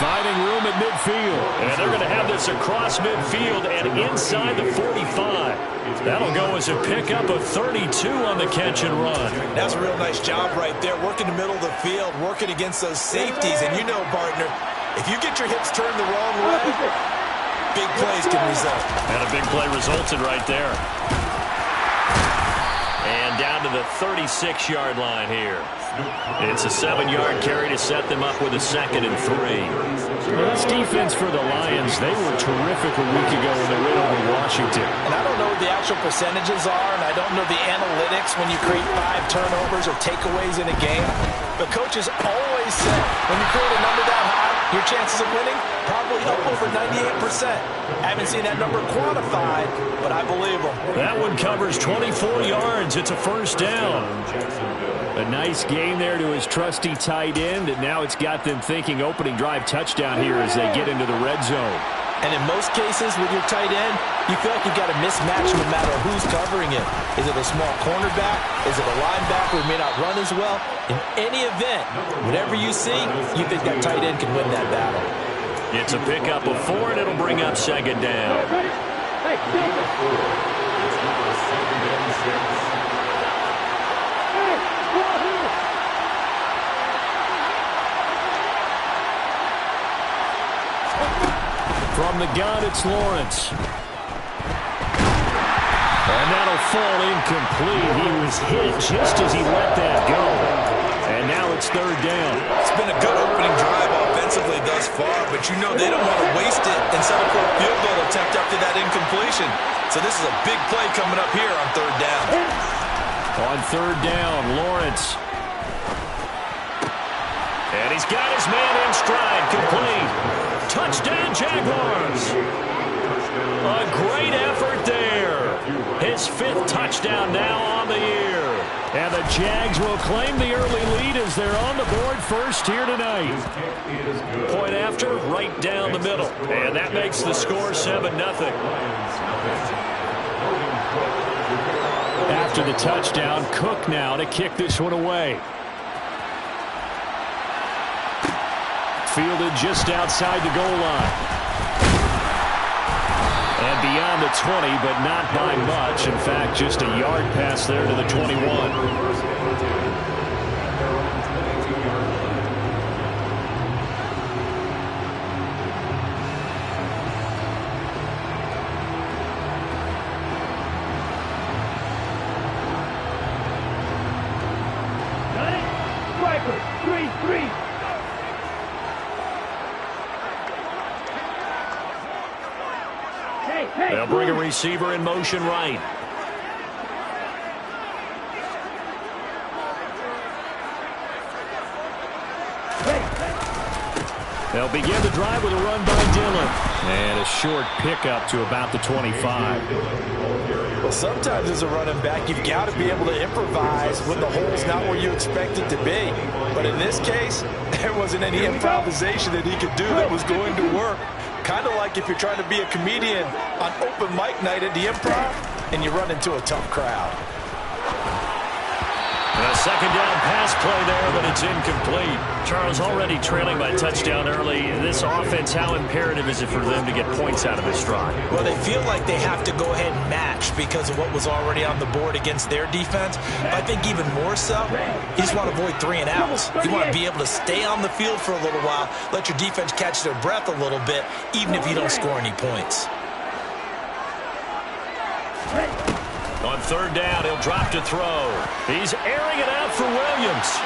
Finding room at midfield. And they're going to have this across midfield and inside the 45. That'll go as a pickup of 32 on the catch and run. That's a real nice job right there. Working the middle of the field, working against those safeties. And you know, partner, if you get your hips turned the wrong way, big plays can result. And a big play resulted right there. And down to the 36-yard line here. It's a 7-yard carry to set them up with a 2nd and 3. Well, this defense for the Lions, they were terrific a week ago when they went over Washington. And I don't know what the actual percentages are, and I don't know the analytics when you create 5 turnovers or takeaways in a game. But coaches always say when you create a number that high, your chances of winning probably up over 98%. I haven't seen that number quantified, but I believe them. That one covers 24 yards. It's a 1st down. A nice gain there to his trusty tight end, and now it's got them thinking opening drive touchdown here as they get into the red zone. And in most cases with your tight end, you feel like you've got a mismatch no matter who's covering it. Is it a small cornerback? Is it a linebacker who may not run as well? In any event, whatever you see, you think that tight end can win that battle. It's a pickup of 4, and it'll bring up 2nd down. From the gun, it's Lawrence. And that'll fall incomplete. He was hit just as he let that go. And now it's 3rd down. It's been a good opening drive offensively thus far, but you know they don't want to waste it and settle for a field goal attempt after that incompletion. So this is a big play coming up here on 3rd down. On 3rd down, Lawrence. And he's got his man in stride, complete. Touchdown, Jaguars. A great effort there. His 5th touchdown now on the year. And the Jags will claim the early lead as they're on the board first here tonight. Point after, right down the middle. And that makes the score 7-0. After the touchdown, Cook now to kick this one away. Fielded just outside the goal line. And beyond the 20, but not by much. In fact, just a yard pass there to the 21. They'll bring a receiver in motion right. They'll begin the drive with a run by Dillon. And a short pickup to about the 25. Well, sometimes as a running back, you've got to be able to improvise when the hole's not where you expect it to be. But in this case, there wasn't any improvisation that he could do that was going to work. Kind of like if you're trying to be a comedian on open mic night at the Improv and you run into a tough crowd. And a 2nd down pass play there, but it's incomplete. Charles, already trailing by touchdown early. This offense, how imperative is it for them to get points out of this drive? Well, they feel like they have to go ahead and match because of what was already on the board against their defense. But I think even more so, you just want to avoid 3 and outs. You want to be able to stay on the field for a little while, let your defense catch their breath a little bit, even if you don't score any points. On 3rd down, he'll drop to throw. He's airing it out for Williams.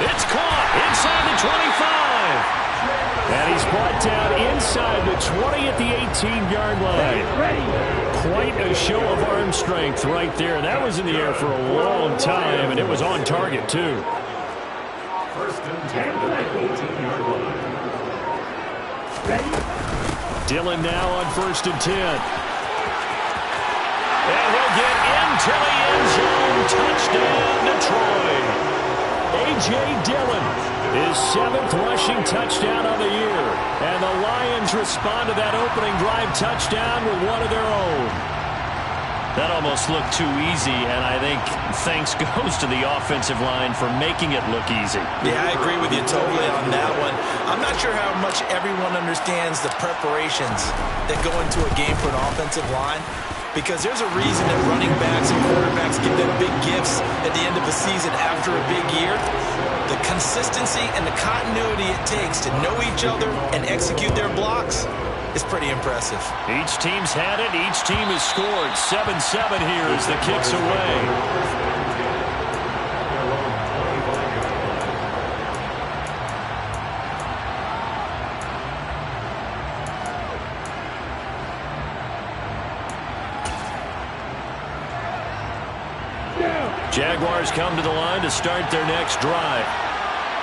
It's caught inside the 25. And he's brought down inside the 20 at the 18-yard line. Quite a show of arm strength right there. That was in the air for a long time, and it was on target, too. Dillon now on 1st and 10. And he'll get into the end zone. Touchdown, Detroit. A.J. Dillon, his 7th rushing touchdown of the year. And the Lions respond to that opening drive touchdown with one of their own. That almost looked too easy, and I think thanks goes to the offensive line for making it look easy. Yeah, I agree with you totally on that one. I'm not sure how much everyone understands the preparations that go into a game for an offensive line, because there's a reason that running backs and quarterbacks give them big gifts at the end of the season after a big year. The consistency and the continuity it takes to know each other and execute their blocks is pretty impressive. Each team's had it. Each team has scored. 7-7 here as the kick's away. Jaguars come to the line to start their next drive.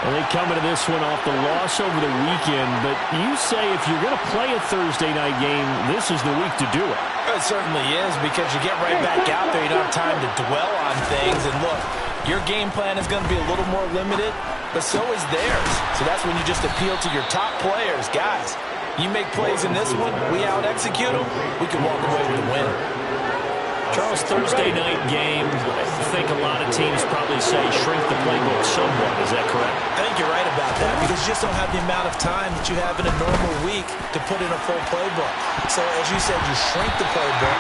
Well, they come into this one off the loss over the weekend, but you say if you're going to play a Thursday night game, this is the week to do it. It certainly is, because you get right back out there. You don't have time to dwell on things. And look, your game plan is going to be a little more limited, but so is theirs. So that's when you just appeal to your top players. Guys, you make plays in this one, we out-execute them, we can walk away with the win. Charles, Thursday night game, I think a lot of teams probably say shrink the playbook somewhat. Is that correct? I think you're right about that, because you just don't have the amount of time that you have in a normal week to put in a full playbook. So as you said, you shrink the playbook,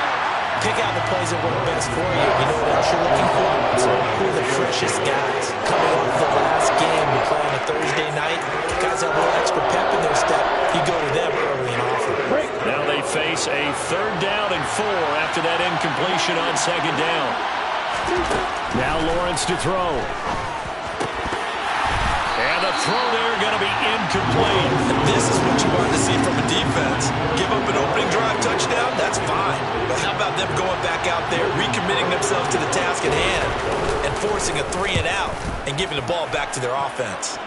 pick out the plays that work best for you. You know what else you're looking for? So who are the freshest guys coming off the last game to play on a Thursday night? Guys that have a little extra pep in their step, you go to them early and often. Now they face a 3rd down and 4 after that incompletion on 2nd down. Now Lawrence to throw. And the throw there going to be incomplete. This is what you want to see from a defense. Give up an opening drive touchdown, that's fine. But how about them going back out there, recommitting themselves to the task at hand, and forcing a 3 and out, and giving the ball back to their offense.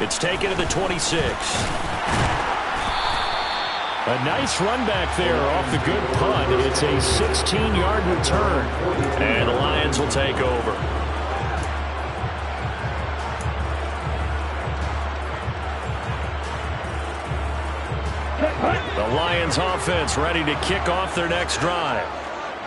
It's taken to the 26. A nice run back there off the good punt. It's a 16-yard return. And the Lions will take over. The Lions offense ready to kick off their next drive.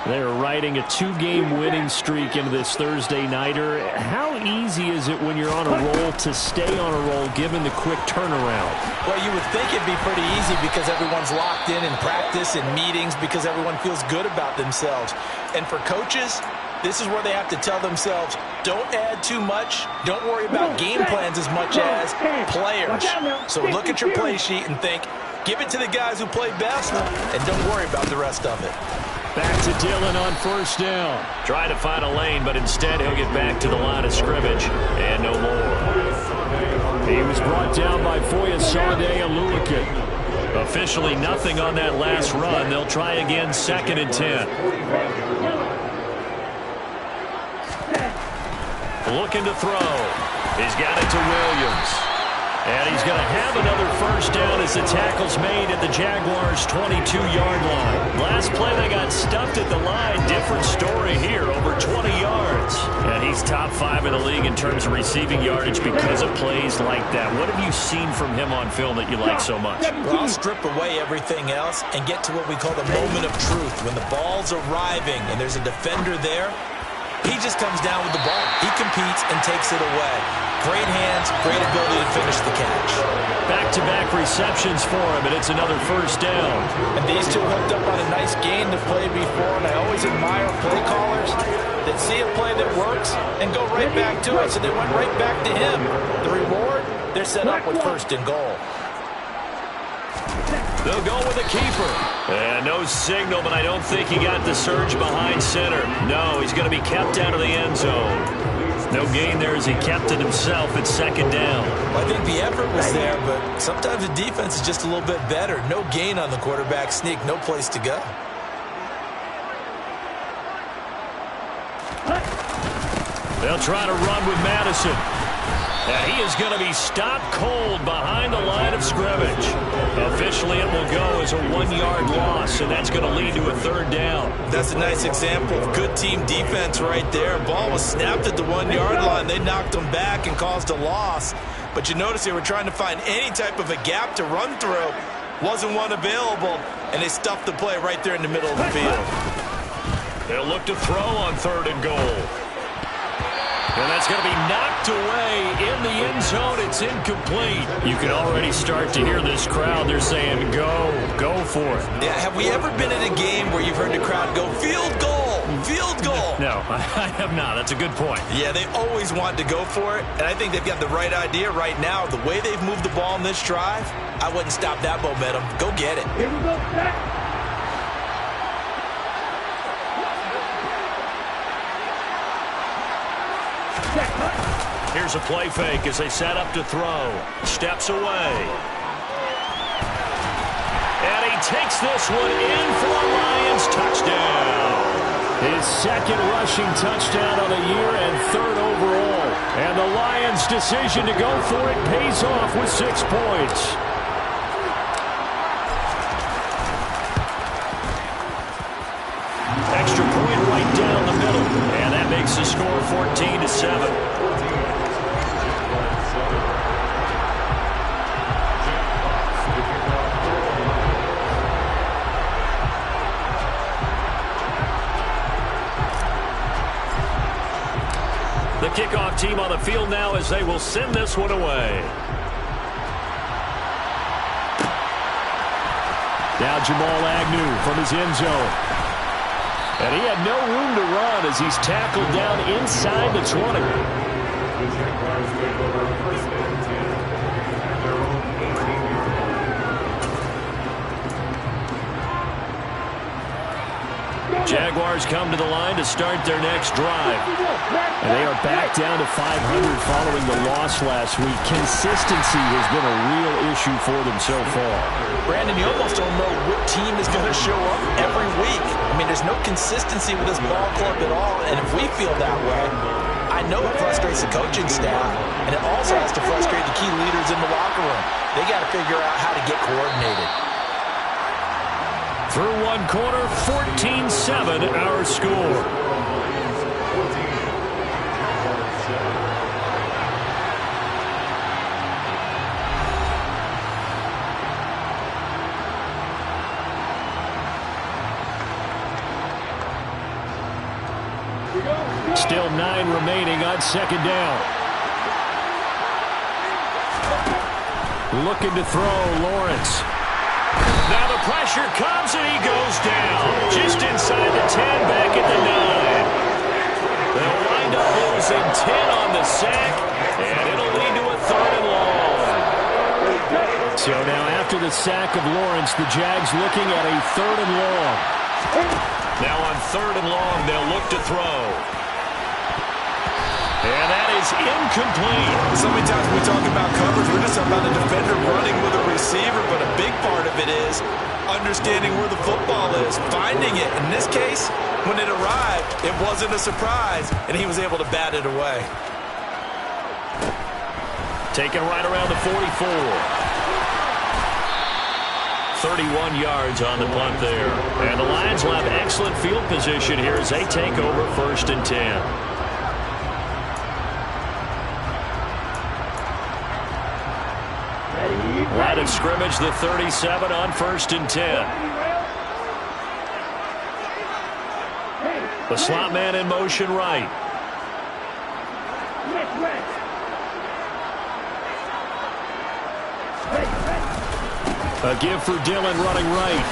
They're riding a 2-game winning streak into this Thursday nighter. How easy is it when you're on a roll to stay on a roll given the quick turnaround? Well, you would think it'd be pretty easy because everyone's locked in practice and meetings, because everyone feels good about themselves. And for coaches, this is where they have to tell themselves, don't add too much, don't worry about game plans as much as players. So look at your play sheet and think, give it to the guys who play best, and don't worry about the rest of it. Back to Dillon on 1st down. Try to find a lane, but instead he'll get back to the line of scrimmage. And no more. He was brought down by Foyesade Aluakin. Officially nothing on that last run. They'll try again 2nd and 10. Looking to throw. He's got it to Williams. And he's going to have another 1st down as the tackle's made at the Jaguars' 22-yard line. Last play they got stuffed at the line. Different story here, over 20 yards. And he's top 5 in the league in terms of receiving yardage because of plays like that. What have you seen from him on film that you like so much? Well, I'll strip away everything else and get to what we call the moment of truth. When the ball's arriving and there's a defender there, he just comes down with the ball. He competes and takes it away. Great hands, great ability to finish the catch. Back-to-back receptions for him, and it's another 1st down. And these two hooked up on a nice gain to play before, and I always admire play callers that see a play that works and go right back to it. So they went right back to him. The reward, they're set up with 1st and goal. They'll go with the keeper. And no signal, but I don't think he got the surge behind center. No, he's going to be kept out of the end zone. No gain there as he kept it himself at 2nd down. Well, I think the effort was there, but sometimes the defense is just a little bit better. No gain on the quarterback sneak, no place to go. They'll try to run with Madison. And he is going to be stopped cold behind the line of scrimmage. Officially, it will go as a 1-yard loss, and that's going to lead to a 3rd down. That's a nice example of good team defense right there. Ball was snapped at the 1-yard line. They knocked him back and caused a loss. But you notice they were trying to find any type of a gap to run through. Wasn't one available, and they stuffed the play right there in the middle of the field. They'll look to throw on 3rd and goal. And that's going to be knocked away in the end zone. It's incomplete. You can already start to hear this crowd. They're saying, go for it. Yeah, have we ever been in a game where you've heard the crowd go, field goal, field goal? No, I have not. That's a good point. Yeah, they always want to go for it, and I think they've got the right idea right now. The way they've moved the ball in this drive, I wouldn't stop that momentum. Go get it. Here we go, back. Here's a play fake as they set up to throw. Steps away. And he takes this one in for a Lions touchdown. His 2nd rushing touchdown of the year and 3rd overall. And the Lions' decision to go for it pays off with 6 points. Extra point right down the middle. And that makes the score 14-7. The kickoff team on the field now as they will send this one away. Now Jamal Agnew from his end zone. And he had no room to run as he's tackled down inside the 20. Jaguars come to the line to start their next drive. And they are back down to 500 following the loss last week. Consistency has been a real issue for them so far. Brandon, you almost don't know what team is going to show up every week. I mean, there's no consistency with this ball club at all, and if we feel that way, I know it frustrates the coaching staff, and it also has to frustrate the key leaders in the locker room. They got to figure out how to get coordinated. Through one quarter, 14-7 our score. Still 9 remaining on 2nd down. Looking to throw, Lawrence. Now the pressure comes and he goes down. Just inside the 10, back at the 9. They'll wind up losing 10 on the sack, and it'll lead to a 3rd and long. So now after the sack of Lawrence, the Jags looking at a 3rd and long. Now on 3rd and long, they'll look to throw. And that is incomplete. So many times when we talk about coverage, we're just talking about a defender running with a receiver, but a big part of it is understanding where the football is, finding it. In this case, when it arrived, it wasn't a surprise, and he was able to bat it away. Taken right around the 44. 31 yards on the punt there. And the Lions will have excellent field position here as they take over 1st and 10. Line of scrimmage, the 37 on 1st and 10. The slot man in motion right. A give for Dillon running right.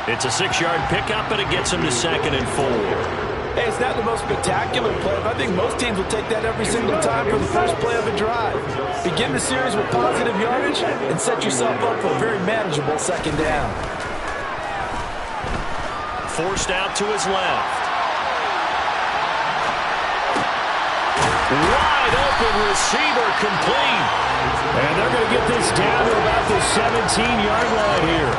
It's a 6-yard pickup, and it gets him to 2nd and 4. Hey, it's not the most spectacular play, but I think most teams will take that every single time for the first play of a drive. Begin the series with positive yardage and set yourself up for a very manageable 2nd down. Forced out to his left. Wide open receiver complete. And they're going to get this down to about the 17-yard line here.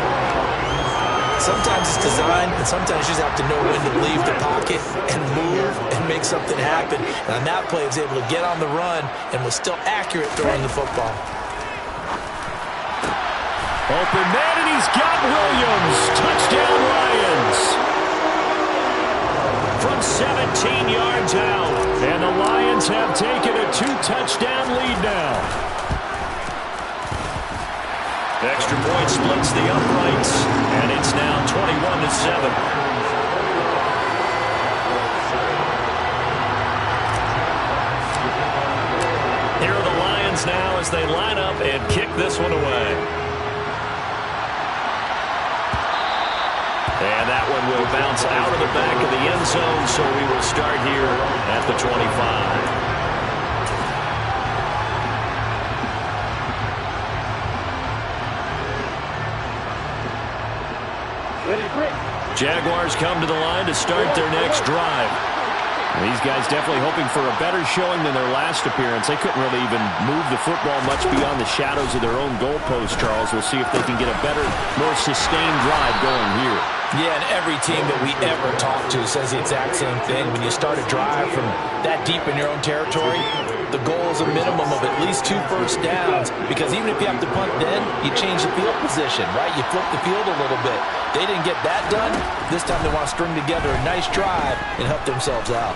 Sometimes it's designed, and sometimes you just have to know when to leave the pocket and move and make something happen. And on that play, he was able to get on the run and was still accurate throwing the football. Open man, and he's got Williams. Touchdown, Lions. From 17 yards out. And the Lions have taken a 2-touchdown lead now. Extra point splits the uprights, and it's now 21-7. Here are the Lions now as they line up and kick this one away. And that one will bounce out of the back of the end zone, so we will start here at the 25. Jaguars come to the line to start their next drive. These guys definitely hoping for a better showing than their last appearance. They couldn't really even move the football much beyond the shadows of their own goalpost, Charles. We'll see if they can get a better, more sustained drive going here. Yeah, and every team that we ever talk to says the exact same thing. When you start a drive from that deep in your own territory, the goal is a minimum of at least 2 first downs, because even if you have to punt then, you change the field position, right? You flip the field a little bit. They didn't get that done. This time they want to string together a nice drive and help themselves out.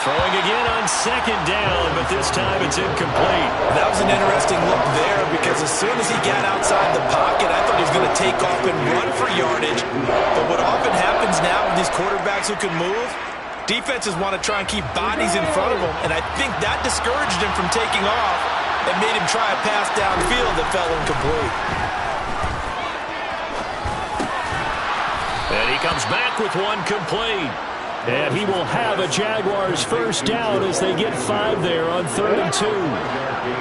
Throwing again on second down, but this time it's incomplete. That was an interesting look there, because as soon as he got outside the pocket, I thought he was going to take off and run for yardage. But what often happens now with these quarterbacks who can move, defenses want to try and keep bodies in front of them, and I think that discouraged him from taking off and made him try a pass downfield that fell incomplete. And he comes back with one complete. And he will have a Jaguars first down as they get 5 there on 3rd and 2.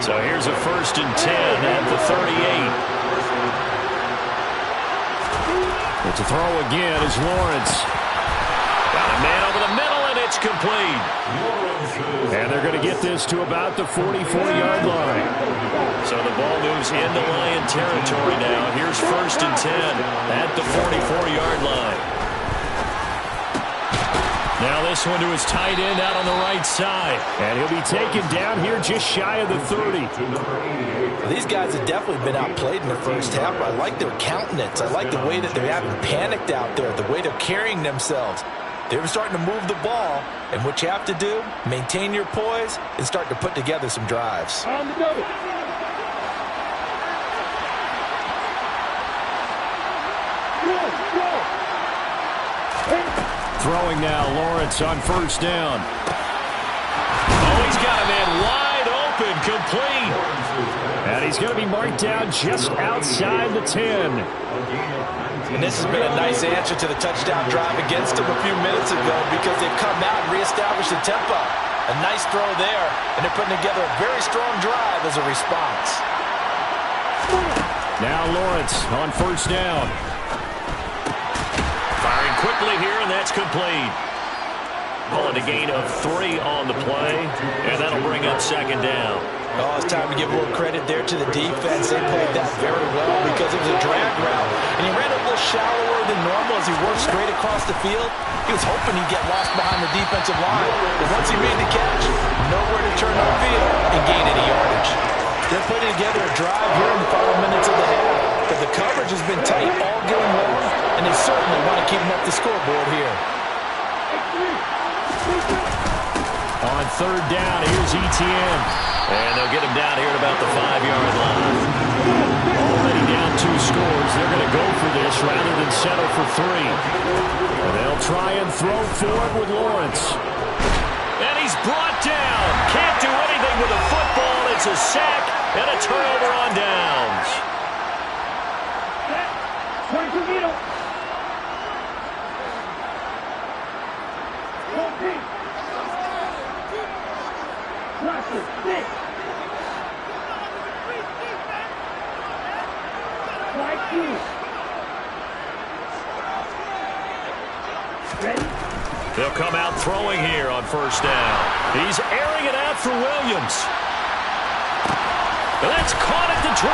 So here's a 1st and 10 at the 38. But to throw again is Lawrence. Got a man over the middle, and it's complete. And they're going to get this to about the 44-yard line. So the ball moves into Lion territory now. Here's 1st and 10 at the 44-yard line. Now this one to his tight end out on the right side. And he'll be taken down here just shy of the 30. These guys have definitely been outplayed in the first half. I like their countenance. I like the way that they haven't panicked out there, the way they're carrying themselves. They're starting to move the ball. And what you have to do, maintain your poise and start to put together some drives. On the double. Throwing now, Lawrence on 1st down. Oh, he's got a man wide open, complete. And he's going to be marked down just outside the 10. And this has been a nice answer to the touchdown drive against them a few minutes ago, because they've come out and reestablished the tempo. A nice throw there, and they're putting together a very strong drive as a response. Now Lawrence on 1st down. Firing quickly here, and that's complete. Calling a gain of 3 on the play, and that'll bring up 2nd down. Oh, it's time to give a little credit there to the defense. They played that very well, because it was a drag route, and he ran a little shallower than normal as he worked straight across the field. He was hoping he'd get lost behind the defensive line, but once he made the catch, nowhere to turn upfield and gain any yardage. They're putting together a drive here in the final minutes of the half, but the coverage has been tight all game long, and they certainly want to keep them up the scoreboard here. On 3rd down, here's Etienne. And they'll get him down here at about the 5-yard line. Already down 2 scores. They're going to go for this rather than settle for 3. And they'll try and throw forward with Lawrence. And he's brought down. Can't do anything with the football. It's a sack and a turnover on downs. They'll come out throwing here on 1st down. He's airing it out for Williams. And that's caught at the 25.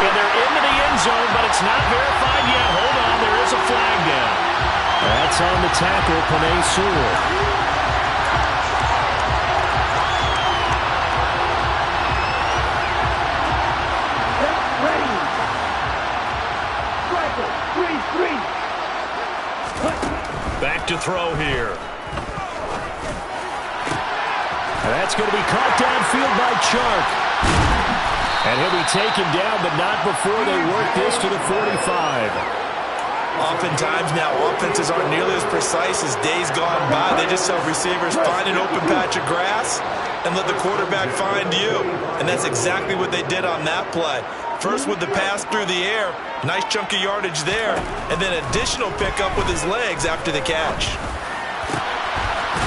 And they're into the end zone, but it's not verified yet. Hold on, there is a flag down. That's on the tackle, Panay Sewell. Back to throw here. And that's going to be caught downfield by Chark. And he'll be taken down, but not before they work this to the 45. Oftentimes now, offenses aren't nearly as precise as days gone by. They just have receivers find an open patch of grass and let the quarterback find you. And that's exactly what they did on that play. First with the pass through the air, nice chunk of yardage there, and then additional pickup with his legs after the catch.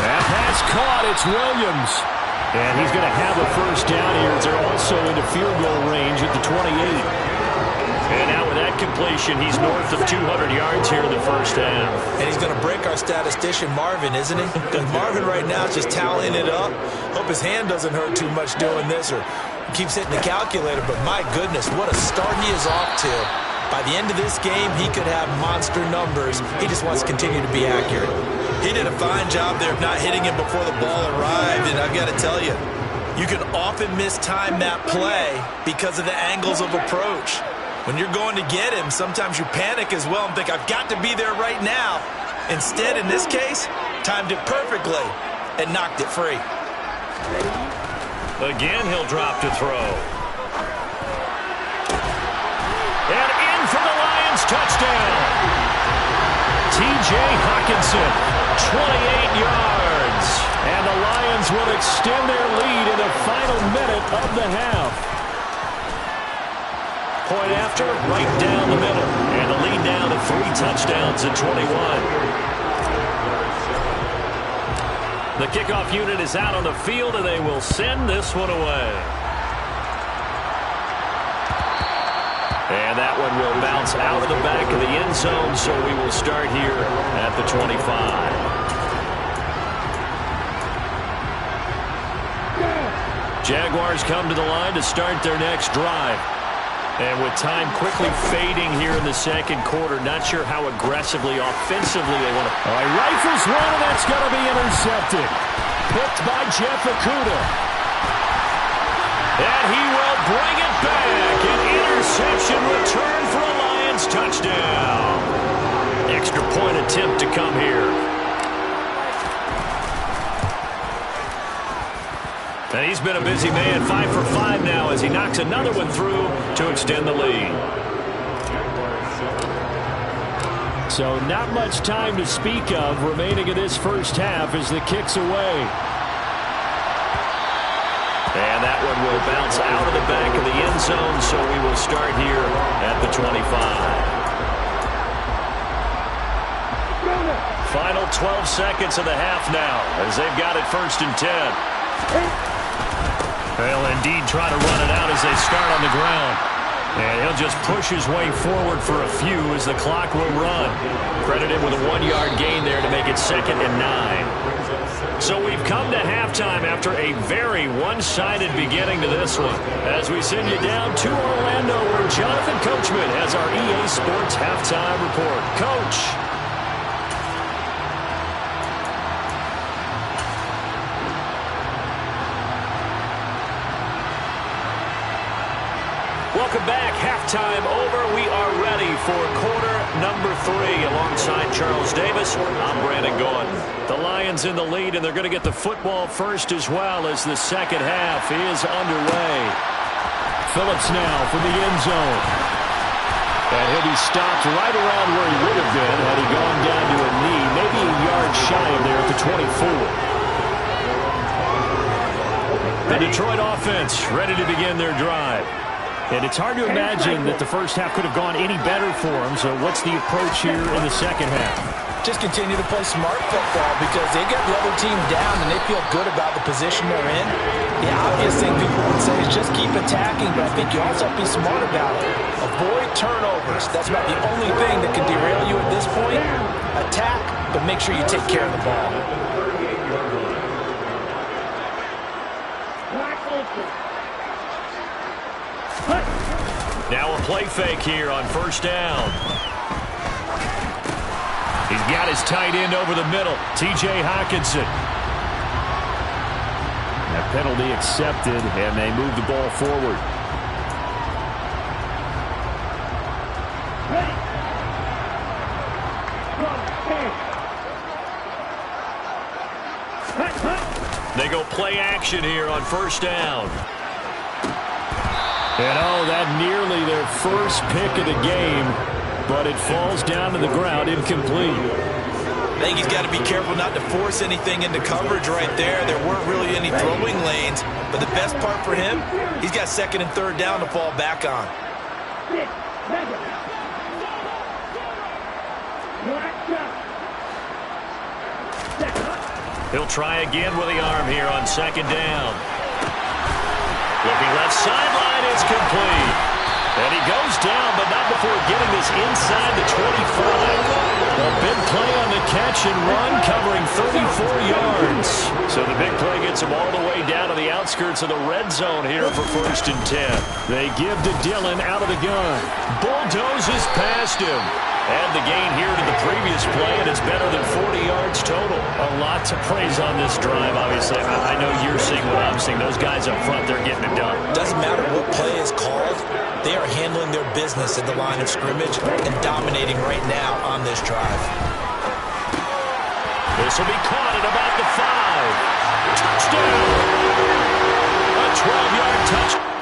That pass caught. It's Williams. And he's going to have a first down here as they're also into field goal range at the 28. And now with that completion, he's north of 200 yards here in the first half. And he's going to break our statistician Marvin, isn't he? Because Marvin right now is just tallying it up. Hope his hand doesn't hurt too much doing this or keeps hitting the calculator. But my goodness, what a start he is off to. By the end of this game, he could have monster numbers. He just wants to continue to be accurate. He did a fine job there of not hitting him before the ball arrived. And I've got to tell you, you can often mistime that play because of the angles of approach. When you're going to get him, sometimes you panic as well and think, I've got to be there right now. Instead, in this case, timed it perfectly and knocked it free. Again, he'll drop to throw. And in for the Lions touchdown. T.J. Hockenson, 28 yards. And the Lions will extend their lead in the final minute of the half. Point after, right down the middle. And the lead down to 3 touchdowns at 21. The kickoff unit is out on the field, and they will send this one away. And that one will bounce out of the back of the end zone, so we will start here at the 25. Jaguars come to the line to start their next drive. And with time quickly fading here in the second quarter, not sure how aggressively, offensively they want to. All right, rifles one, and that's going to be intercepted. Picked by Jeff Okudah. And he will bring it back. An interception return for a Lions touchdown. Extra point attempt to come here. And he's been a busy man, 5 for 5 now as he knocks another one through to extend the lead. So not much time to speak of remaining in this first half as the kick's away. And that one will bounce out of the back of the end zone, so we will start here at the 25. Final 12 seconds of the half now as they've got it 1st and 10. They'll indeed try to run it out as they start on the ground. And he'll just push his way forward for a few as the clock will run. Credited with a 1-yard gain there to make it 2nd and 9. So we've come to halftime after a very one-sided beginning to this one. As we send you down to Orlando where Jonathan Coachman has our EA Sports halftime report. Coach. Welcome back. Halftime over. We are ready for quarter number 3. Alongside Charles Davis, I'm Brandon Gaudin. The Lions in the lead, and they're going to get the football first as well as the second half is underway. Phillips now from the end zone. And he'll be stopped right around where he would have been had he gone down to a knee, maybe a yard shy of there at the 24. The Detroit offense ready to begin their drive. And it's hard to imagine that the first half could have gone any better for them. So what's the approach here in the second half? Just continue to play smart football because they get the other team down and they feel good about the position they're in. The obvious thing people would say is just keep attacking, but I think you also have to be smart about it. Avoid turnovers. That's about the only thing that can derail you at this point. Attack, but make sure you take care of the ball. Now a play fake here on 1st down. He's got his tight end over the middle, T.J. Hockenson. That penalty accepted, and they move the ball forward. They They go play action here on first down. And that nearly their first pick of the game, but it falls down to the ground incomplete. I think he's got to be careful not to force anything into coverage right there. There weren't really any throwing lanes, but the best part for him, he's got second and third down to fall back on. He'll try again with the arm here on second down. Looking left sideline, it's complete. And he goes down, but not before getting this inside the 25. A big play on the catch and run, covering 34 yards. So the big play gets him all the way down to the outskirts of the red zone here for first and 10. They give to Dillon out of the gun. Bulldozes past him. Add the gain here to the previous play, and it's better than 40 yards total. A lot to praise on this drive, obviously. I know you're seeing what I'm seeing. Those guys up front, they're getting it done. Doesn't matter what play is called. They are handling their business at the line of scrimmage and dominating right now on this drive. This will be caught at about the 5. Touchdown! A 12-yard touchdown.